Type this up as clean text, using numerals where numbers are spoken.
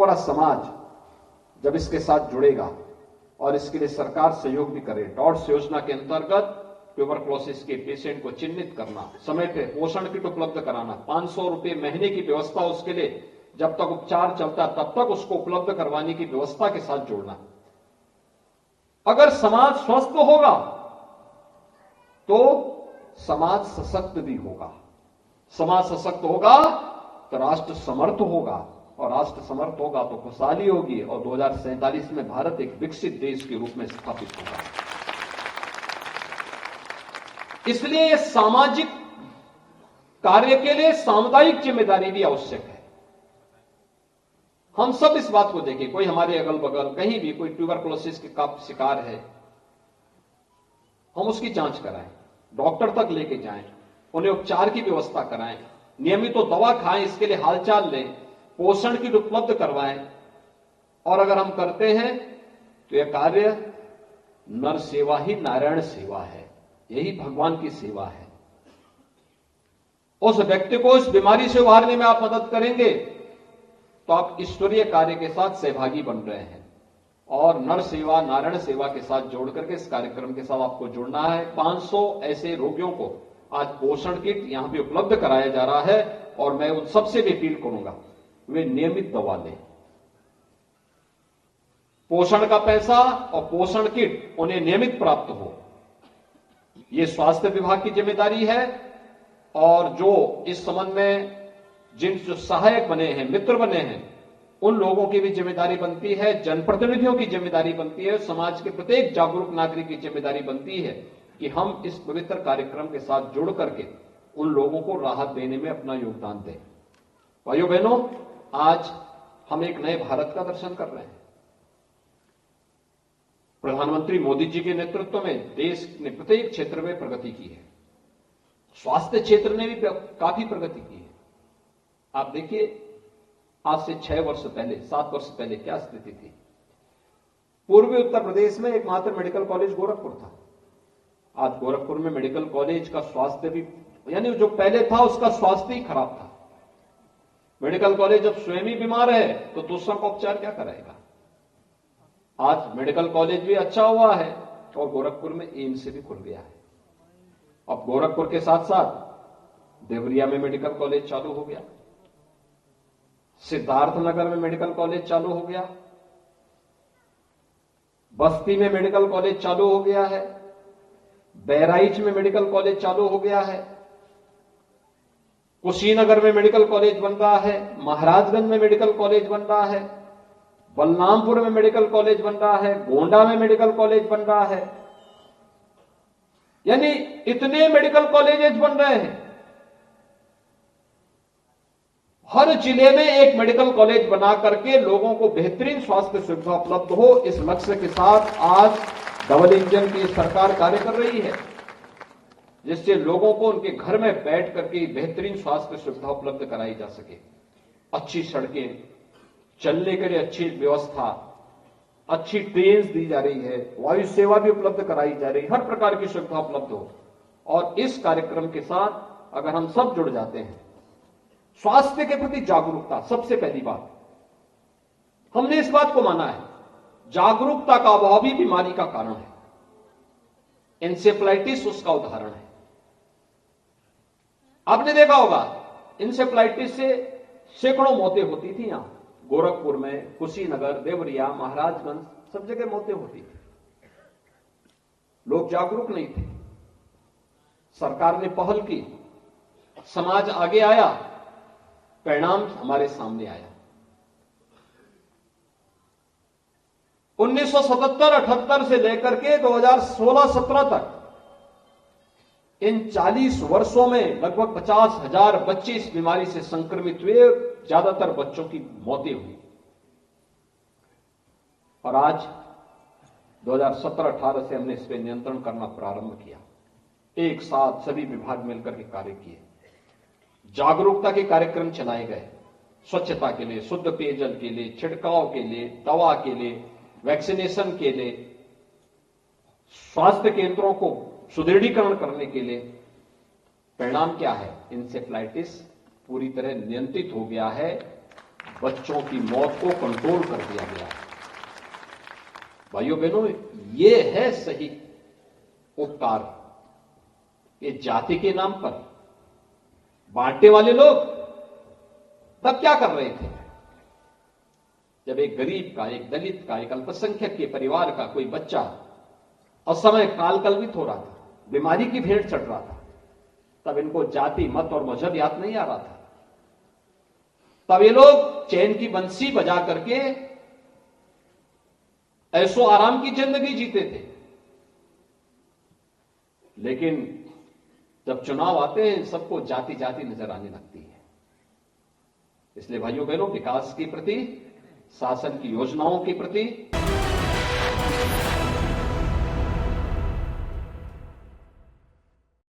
पूरा समाज जब इसके साथ जुड़ेगा और इसके लिए सरकार सहयोग भी करे, डॉट्स योजना के अंतर्गत ट्यूबरक्लोसिस के पेशेंट को चिन्हित करना, समय पे पोषण किट उपलब्ध कराना, 500 रुपए महीने की व्यवस्था उसके लिए, जब तक उपचार चलता तब तक उसको उपलब्ध करवाने की व्यवस्था के साथ जोड़ना। अगर समाज स्वस्थ होगा तो समाज सशक्त भी होगा, समाज सशक्त होगा तो राष्ट्र समर्थ होगा, और राष्ट्र समर्थ होगा तो खुशहाली होगी, और 2047 में भारत एक विकसित देश के रूप में स्थापित होगा। इसलिए यह सामाजिक कार्य के लिए सामुदायिक जिम्मेदारी भी आवश्यक है। हम सब इस बात को देखें, कोई हमारे अगल बगल कहीं भी कोई ट्यूबरक्लोसिस का शिकार है, हम उसकी जांच कराएं, डॉक्टर तक लेके जाएं, उन्हें उपचार की व्यवस्था कराएं, नियमित तो दवा खाएं, इसके लिए हालचाल लें, पोषण किट उपलब्ध करवाएं। और अगर हम करते हैं तो यह कार्य नर सेवा ही नारायण सेवा है, यही भगवान की सेवा है। उस व्यक्ति को इस बीमारी से उबारने में आप मदद करेंगे तो आप ईश्वरीय कार्य के साथ सहभागी बन रहे हैं, और नर सेवा नारायण सेवा के साथ जोड़ करके इस कार्यक्रम के साथ आपको जुड़ना है। 500 ऐसे रोगियों को आज पोषण किट यहां पे उपलब्ध कराया जा रहा है, और मैं उन सबसे भी अपील करूंगा वे नियमित दवा लें। पोषण का पैसा और पोषण किट उन्हें नियमित प्राप्त हो, यह स्वास्थ्य विभाग की जिम्मेदारी है। और जो इस संबंध में जिन जो सहायक बने हैं, मित्र बने हैं, उन लोगों की भी जिम्मेदारी बनती है, जनप्रतिनिधियों की जिम्मेदारी बनती है, समाज के प्रत्येक जागरूक नागरिक की जिम्मेदारी बनती है कि हम इस पवित्र कार्यक्रम के साथ जुड़ करके उन लोगों को राहत देने में अपना योगदान दें। भाइयों बहनों, आज हम एक नए भारत का दर्शन कर रहे हैं। प्रधानमंत्री मोदी जी के नेतृत्व में देश ने प्रत्येक क्षेत्र में प्रगति की है, स्वास्थ्य क्षेत्र ने भी काफी प्रगति की है। आप देखिए, आज से 6 वर्ष पहले, 7 वर्ष पहले क्या स्थिति थी। पूर्वी उत्तर प्रदेश में एकमात्र मेडिकल कॉलेज गोरखपुर था। आज गोरखपुर में मेडिकल कॉलेज का स्वास्थ्य भी, यानी जो पहले था उसका स्वास्थ्य ही खराब था। मेडिकल कॉलेज जब स्वयं ही बीमार है तो दूसरों का उपचार क्या कराएगा। आज मेडिकल कॉलेज भी अच्छा हुआ है और गोरखपुर में एम्स भी खुल गया है। अब गोरखपुर के साथ साथ देवरिया में मेडिकल कॉलेज चालू हो गया, सिद्धार्थनगर में मेडिकल कॉलेज चालू हो गया, बस्ती में मेडिकल कॉलेज चालू हो गया है, बहराइच में मेडिकल कॉलेज चालू हो गया है, कुशीनगर में मेडिकल कॉलेज बन रहा है, महाराजगंज में मेडिकल कॉलेज बन रहा है, बलरामपुर में मेडिकल कॉलेज बन रहा है, गोंडा में मेडिकल कॉलेज बन रहा है। यानी इतने मेडिकल कॉलेजेस बन रहे हैं, हर जिले में एक मेडिकल कॉलेज बना करके लोगों को बेहतरीन स्वास्थ्य सुविधा उपलब्ध हो, इस लक्ष्य के साथ आज डबल इंजन की सरकार कार्य कर रही है, जिससे लोगों को उनके घर में बैठ करके बेहतरीन स्वास्थ्य सुविधा उपलब्ध कराई जा सके। अच्छी सड़कें, चलने के लिए अच्छी व्यवस्था, अच्छी ट्रेन दी जा रही है, वायु सेवा भी उपलब्ध कराई जा रही है, हर प्रकार की सुविधा उपलब्ध हो। और इस कार्यक्रम के साथ अगर हम सब जुड़ जाते हैं, स्वास्थ्य के प्रति जागरूकता सबसे पहली बात, हमने इस बात को माना है जागरूकता का अभाव भी बीमारी का कारण है। इंसेफ्लाइटिस उसका उदाहरण है। आपने देखा होगा इंसेफ्लाइटिस से सैकड़ों मौतें होती थी। यहां गोरखपुर में, कुशीनगर, देवरिया, महाराजगंज, सब जगह मौतें होती थी। लोग जागरूक नहीं थे, सरकार ने पहल की, समाज आगे आया, परिणाम हमारे सामने आया। 1977-78 से लेकर के 2016-17 तक इन 40 वर्षों में लगभग 50,000 बच्चे इस बीमारी से संक्रमित हुए, ज्यादातर बच्चों की मौतें हुई। और आज 2017-18 से हमने इस पर नियंत्रण करना प्रारंभ किया। एक साथ सभी विभाग मिलकर के कार्य किए, जागरूकता के कार्यक्रम चलाए गए, स्वच्छता के लिए, शुद्ध पेयजल के लिए, छिड़काव के लिए, दवा के लिए, वैक्सीनेशन के लिए, स्वास्थ्य केंद्रों को सुदृढ़ीकरण करने के लिए। परिणाम क्या है? इंसेफ्लाइटिस पूरी तरह नियंत्रित हो गया है। बच्चों की मौत को कंट्रोल कर दिया गया है। भाइयों बहनों, ये है सही उपकार। ये जाति के नाम पर बांटने वाले लोग तब क्या कर रहे थे? जब एक गरीब का, एक दलित का, एक अल्पसंख्यक के परिवार का कोई बच्चा असमय कालकल्पित हो रहा था, बीमारी की भेंट चढ़ रहा था, तब इनको जाति, मत और मजहब याद नहीं आ रहा था। तब ये लोग चैन की बंसी बजा करके ऐसो आराम की जिंदगी जीते थे। लेकिन जब चुनाव आते हैं, सबको जाति जाति नजर आने लगती है। इसलिए भाइयों बहनों, विकास के प्रति, शासन की योजनाओं के प्रति